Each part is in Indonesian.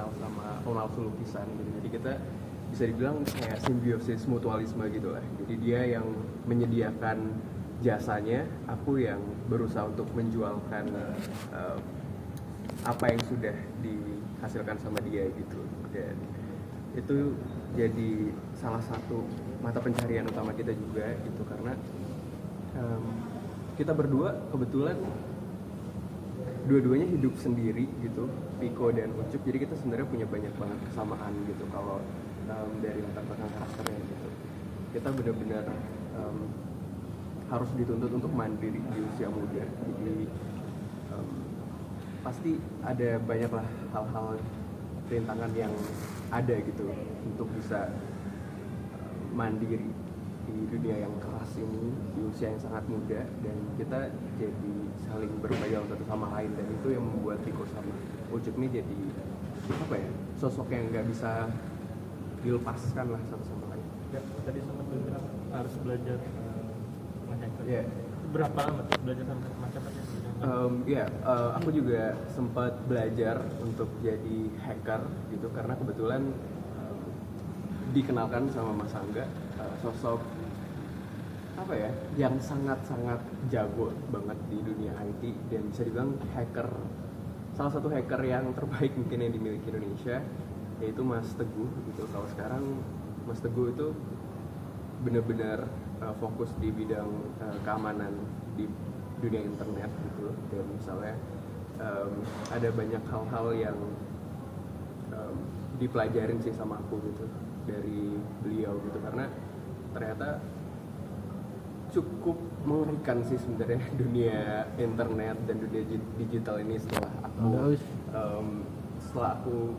kenal sama pemalsu lukisan gitu. Jadi kita bisa dibilang kayak simbiosis mutualisme gitu lah. Jadi dia yang menyediakan jasanya, aku yang berusaha untuk menjualkan apa yang sudah dihasilkan sama dia gitu. Dan itu jadi salah satu mata pencarian utama kita juga gitu, karena kita berdua kebetulan dua-duanya hidup sendiri gitu, Piko dan Ucup. Jadi kita sebenarnya punya banyak banget kesamaan gitu kalau dari latar belakang karakternya gitu. Kita benar-benar harus dituntut untuk mandiri di usia muda. Jadi pasti ada banyaklah hal-hal rintangan yang ada gitu untuk bisa mandiri di dunia yang keras ini di usia yang sangat muda, dan kita jadi saling berbayar satu sama lain, dan itu yang membuat Piko sama Ucup ini jadi apa ya, sosok yang nggak bisa dilepaskan lah satu sama lain. Ya, tadi sempat bilang harus belajar macam-macam. Yeah. Berapa lama tuh belajar macam-macam? Aku juga sempat belajar untuk jadi hacker gitu, karena kebetulan dikenalkan sama Mas Angga, sosok apa ya, yang sangat-sangat jago banget di dunia IT, dan bisa dibilang hacker, salah satu hacker yang terbaik mungkin yang dimiliki Indonesia, yaitu Mas Teguh gitu. Kalau sekarang Mas Teguh itu benar-benar fokus di bidang keamanan di dunia internet gitu, dan misalnya ada banyak hal-hal yang dipelajarin sih sama aku gitu dari beliau gitu, karena ternyata cukup mengerikan sih sebenarnya dunia internet dan dunia digital ini setelah aku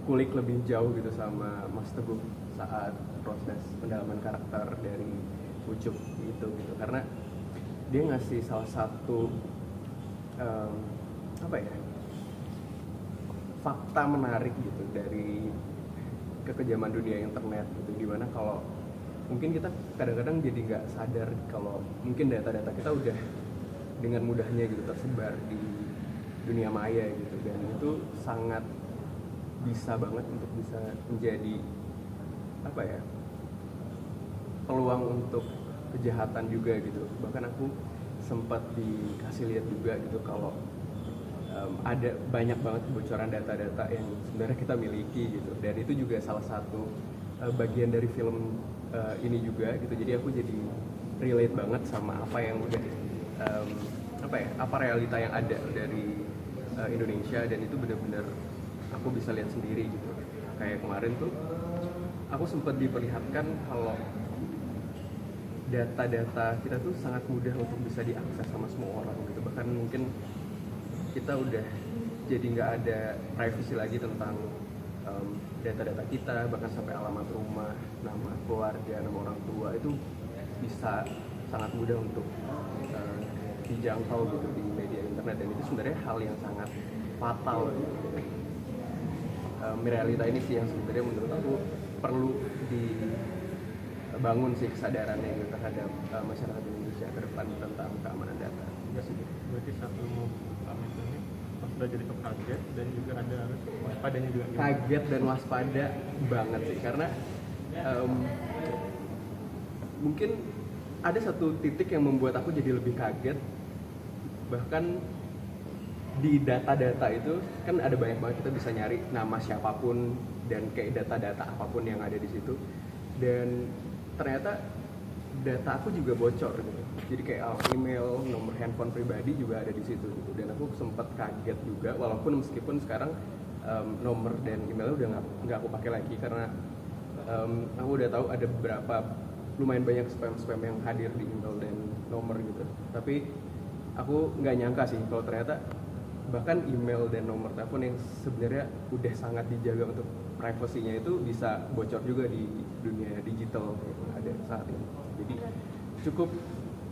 kulik lebih jauh gitu sama Mas Teguh saat proses pendalaman karakter dari Ucup itu gitu, karena dia ngasih salah satu fakta menarik gitu dari kekejaman dunia internet gitu, dimana kalau mungkin kita kadang-kadang jadi nggak sadar kalau mungkin data-data kita udah dengan mudahnya gitu tersebar di dunia maya gitu, dan itu sangat bisa banget untuk bisa menjadi peluang untuk kejahatan juga gitu. Bahkan aku sempat dikasih lihat juga gitu kalau ada banyak banget kebocoran data-data yang sebenarnya kita miliki gitu, dan itu juga salah satu bagian dari film ini juga gitu. Jadi aku jadi relate banget sama apa yang udah apa realita yang ada dari Indonesia, dan itu benar-benar aku bisa lihat sendiri gitu. Kayak kemarin tuh aku sempat diperlihatkan kalau data-data kita tuh sangat mudah untuk bisa diakses sama semua orang gitu. Bahkan mungkin kita udah jadi nggak ada privacy lagi tentang data-data kita, bahkan sampai alamat rumah, nama keluarga, nama orang tua, itu bisa sangat mudah untuk dijangkau gitu di media internet, dan itu sebenarnya hal yang sangat fatal gitu. Realita ini sih yang sebenarnya menurut aku perlu dibangun sih kesadarannya gitu terhadap masyarakat Indonesia ke depan tentang keamanan data. Berarti satu pamit ini pas belajar itu kaget dan juga ada waspadanya juga. Kaget dan waspada banget sih, karena mungkin ada satu titik yang membuat aku jadi lebih kaget. Bahkan di data-data itu kan ada banyak banget, kita bisa nyari nama siapapun dan kayak data-data apapun yang ada di situ, dan ternyata data aku juga bocor gitu. Jadi kayak email, nomor handphone pribadi juga ada di situ gitu. Dan aku sempat kaget juga, walaupun meskipun sekarang nomor dan emailnya udah nggak aku pakai lagi, karena aku udah tahu ada beberapa lumayan banyak spam yang hadir di email dan nomor gitu. Tapi aku nggak nyangka sih kalau ternyata bahkan email dan nomor telepon yang sebenarnya udah sangat dijaga untuk privasinya itu bisa bocor juga di dunia digital yang ada saat ini. Jadi cukup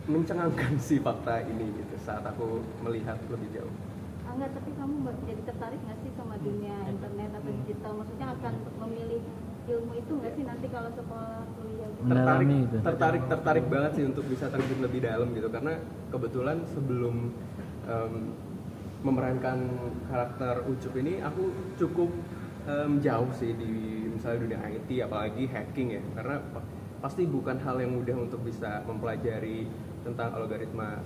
mencengangkan sih fakta ini gitu saat aku melihat lebih jauh. Enggak, tapi kamu jadi tertarik nggak sih sama dunia internet atau digital? Maksudnya akan memilih ilmu itu nggak sih nanti kalau sekolah kuliah gitu? Tertarik banget sih untuk bisa terjun lebih dalam gitu, karena kebetulan sebelum memerankan karakter Ucup ini aku cukup jauh sih di misalnya dunia IT apalagi hacking ya, karena pasti bukan hal yang mudah untuk bisa mempelajari tentang algoritma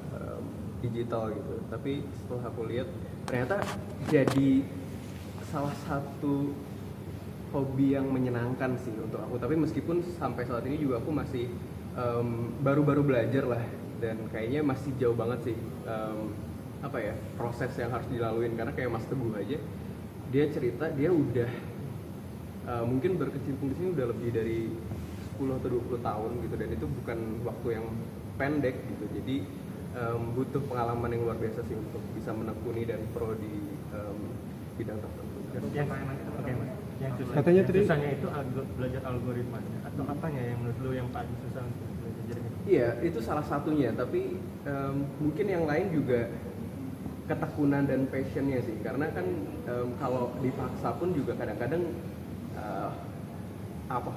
digital gitu. Tapi setelah aku lihat ternyata jadi salah satu hobi yang menyenangkan sih untuk aku. Tapi meskipun sampai saat ini juga aku masih baru-baru belajar lah, dan kayaknya masih jauh banget sih proses yang harus dilaluin. Karena kayak Mas Teguh aja, dia cerita dia udah mungkin berkecimpung di sini udah lebih dari 10 atau 20 tahun gitu, dan itu bukan waktu yang pendek gitu. Jadi butuh pengalaman yang luar biasa sih untuk bisa menekuni dan pro di bidang tertentu. Yang susah, Katanya yang tadi- susahnya itu belajar algoritmanya atau apanya yang menurut lu yang paling susah untuk belajar itu? Iya, itu salah satunya, tapi mungkin yang lain juga ketekunan dan passionnya sih, karena kan kalau dipaksa pun juga kadang-kadang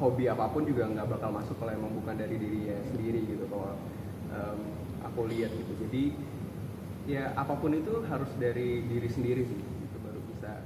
hobi apapun juga nggak bakal masuk kalau emang bukan dari dirinya sendiri gitu, kalau aku lihat gitu. Jadi ya apapun itu harus dari diri sendiri sih, itu baru bisa